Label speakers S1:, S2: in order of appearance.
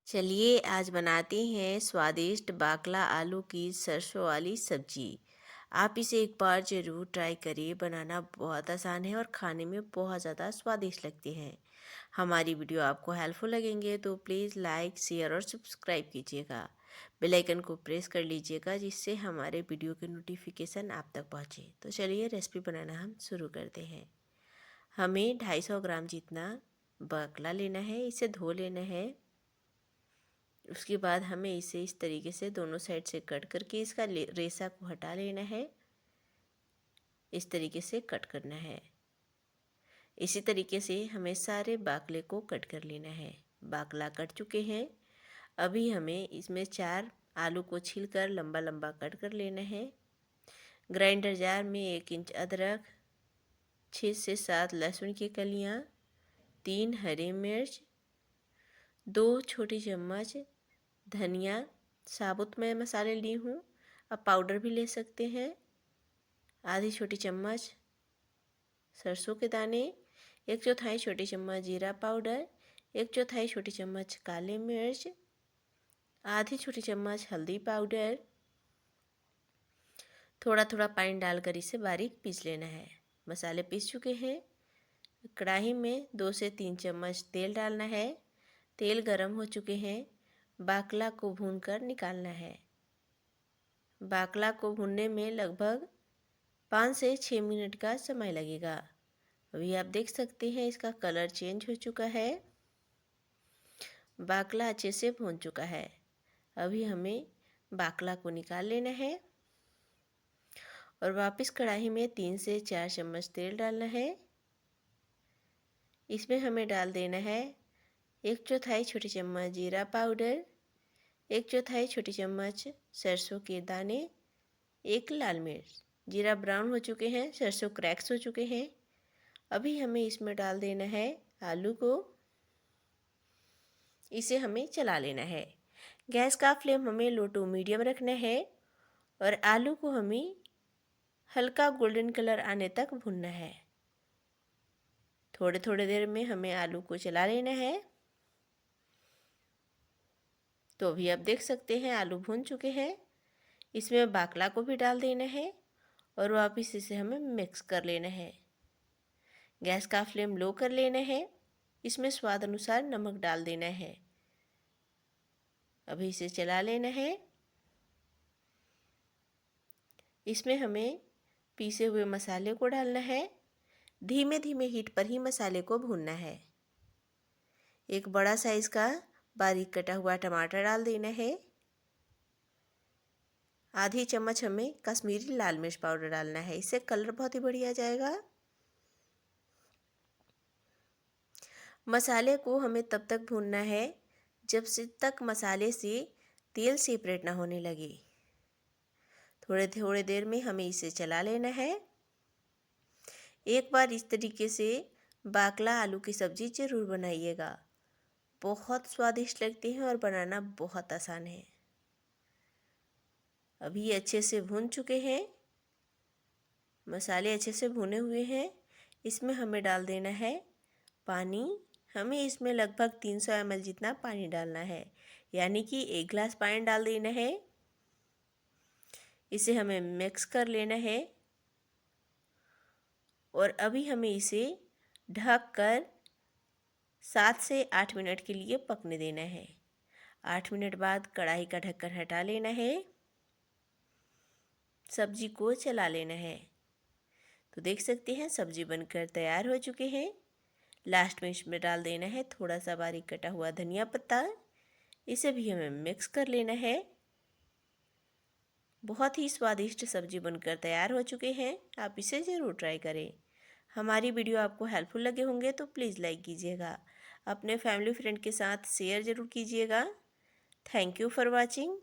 S1: चलिए आज बनाते हैं स्वादिष्ट बाकला आलू की सरसों वाली सब्जी। आप इसे एक बार ज़रूर ट्राई करिए। बनाना बहुत आसान है और खाने में बहुत ज़्यादा स्वादिष्ट लगते हैं। हमारी वीडियो आपको हेल्पफुल लगेंगे तो प्लीज़ लाइक शेयर और सब्सक्राइब कीजिएगा। बेल आइकन को प्रेस कर लीजिएगा जिससे हमारे वीडियो के नोटिफिकेशन आप तक पहुँचे। तो चलिए रेसिपी बनाना हम शुरू करते हैं। हमें 250 ग्राम जितना बाकला लेना है। इसे धो लेना है। उसके बाद हमें इसे इस तरीके से दोनों साइड से कट करके इसका रेशा को हटा लेना है। इस तरीके से कट करना है। इसी तरीके से हमें सारे बाकले को कट कर लेना है। बाकला कट चुके हैं। अभी हमें इसमें 4 आलू को छीलकर लंबा लंबा कट कर लेना है। ग्राइंडर जार में 1 इंच अदरक, 6 से 7 लहसुन की कलियाँ, 3 हरी मिर्च, 2 छोटी चम्मच धनिया साबुत मैं मसाले ली हूँ। आप पाउडर भी ले सकते हैं। आधी छोटी चम्मच सरसों के दाने, 1/4 छोटी चम्मच जीरा पाउडर, 1/4 छोटी चम्मच काली मिर्च, आधी छोटी चम्मच हल्दी पाउडर। थोड़ा थोड़ा पानी डालकर इसे बारीक पीस लेना है। मसाले पीस चुके हैं। कढ़ाई में 2 से 3 चम्मच तेल डालना है। तेल गरम हो चुके हैं। बाकला को भूनकर निकालना है। बाकला को भूनने में लगभग 5 से 6 मिनट का समय लगेगा। अभी आप देख सकते हैं इसका कलर चेंज हो चुका है। बाकला अच्छे से भून चुका है। अभी हमें बाकला को निकाल लेना है और वापस कढ़ाई में 3 से 4 चम्मच तेल डालना है। इसमें हमें डाल देना है 1/4 छोटी चम्मच जीरा पाउडर, 1/4 छोटी चम्मच सरसों के दाने, 1 लाल मिर्च। जीरा ब्राउन हो चुके हैं, सरसों क्रैक्स हो चुके हैं। अभी हमें इसमें डाल देना है आलू को। इसे हमें चला लेना है। गैस का फ्लेम हमें लो टू मीडियम रखना है और आलू को हमें हल्का गोल्डन कलर आने तक भूनना है। थोड़े थोड़े देर में हमें आलू को चला लेना है। तो अभी आप देख सकते हैं आलू भून चुके हैं। इसमें बाकला को भी डाल देना है और वापस इसे हमें मिक्स कर लेना है। गैस का फ्लेम लो कर लेना है। इसमें स्वाद अनुसार नमक डाल देना है। अभी इसे चला लेना है। इसमें हमें पीसे हुए मसाले को डालना है। धीमे धीमे हीट पर ही मसाले को भूनना है। एक बड़ा साइज़ का बारीक कटा हुआ टमाटर डाल देना है। आधी चम्मच हमें कश्मीरी लाल मिर्च पाउडर डालना है। इससे कलर बहुत ही बढ़िया जाएगा। मसाले को हमें तब तक भूनना है जब से तक मसाले से तेल सेपरेट ना होने लगे। थोड़े थोड़े देर में हमें इसे चला लेना है। एक बार इस तरीके से बाकला आलू की सब्ज़ी ज़रूर बनाइएगा। बहुत स्वादिष्ट लगती है और बनाना बहुत आसान है। अभी अच्छे से भून चुके हैं। मसाले अच्छे से भुने हुए हैं। इसमें हमें डाल देना है पानी। हमें इसमें लगभग 300 ml जितना पानी डालना है, यानी कि 1 गिलास पानी डाल देना है। इसे हमें मिक्स कर लेना है और अभी हमें इसे ढक कर 7 से 8 मिनट के लिए पकने देना है। 8 मिनट बाद कढ़ाई का ढक्कन हटा लेना है। सब्जी को चला लेना है। तो देख सकते हैं सब्जी बनकर तैयार हो चुके हैं। लास्ट में इसमें डाल देना है थोड़ा सा बारीक कटा हुआ धनिया पत्ता। इसे भी हमें मिक्स कर लेना है। बहुत ही स्वादिष्ट सब्जी बनकर तैयार हो चुके हैं। आप इसे ज़रूर ट्राई करें। हमारी वीडियो आपको हेल्पफुल लगे होंगे तो प्लीज़ लाइक कीजिएगा। अपने फैमिली फ्रेंड के साथ शेयर ज़रूर कीजिएगा। Thank you for watching.